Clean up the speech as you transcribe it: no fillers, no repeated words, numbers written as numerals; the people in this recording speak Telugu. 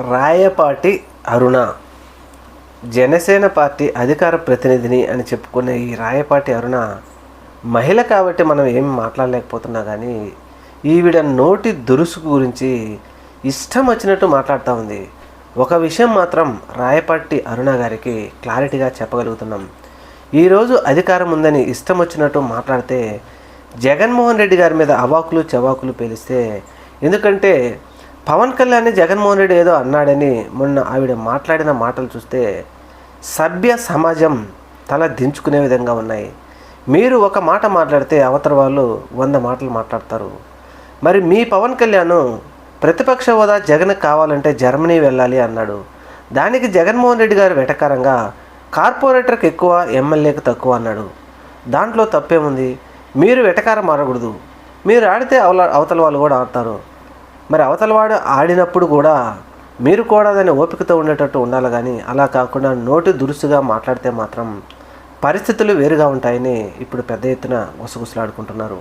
రాయపాటి అరుణ జనసేన పార్టీ అధికార ప్రతినిధిని అని చెప్పుకునే ఈ రాయపాటి అరుణ మహిళ కాబట్టి మనం ఏం మాట్లాడలేకపోతున్నా కానీ ఈవిడ నోటి దురుసు గురించి ఇష్టం వచ్చినట్టు మాట్లాడుతూ ఉంది. ఒక విషయం మాత్రం రాయపాటి అరుణ గారికి క్లారిటీగా చెప్పగలుగుతున్నాం. ఈరోజు అధికారం ఉందని ఇష్టం వచ్చినట్టు మాట్లాడితే జగన్మోహన్ రెడ్డి గారి మీద అవాకులు చవాకులు పేలిస్తే, ఎందుకంటే పవన్ కళ్యాణ్ జగన్మోహన్ రెడ్డి ఏదో అన్నాడని మొన్న ఆవిడ మాట్లాడిన మాటలు చూస్తే సభ్య సమాజం తల దించుకునే విధంగా ఉన్నాయి. మీరు ఒక మాట మాట్లాడితే అవతల వాళ్ళు 100 మాటలు మాట్లాడతారు. మరి మీ పవన్ కళ్యాణ్ ప్రతిపక్ష హోదా జగన్ కావాలంటే జర్మనీ వెళ్ళాలి అన్నాడు. దానికి జగన్మోహన్ రెడ్డి గారు వెటకారంగా కార్పొరేటర్కి ఎక్కువ ఎమ్మెల్యేకి తక్కువ అన్నాడు. దాంట్లో తప్పేముంది? మీరు వెటకారం ఆడకూడదు. మీరు ఆడితే అవతల వాళ్ళు కూడా ఆడతారు. మరి అవతల వాడు ఆడినప్పుడు కూడా మీరు కూడా దాన్ని ఓపికతో ఉండేటట్టు ఉండాలి. కానీ అలా కాకుండా నోటి దురుసుగా మాట్లాడితే మాత్రం పరిస్థితులు వేరుగా ఉంటాయని ఇప్పుడు పెద్ద ఎత్తున గుసగుసలాడుకుంటున్నారు.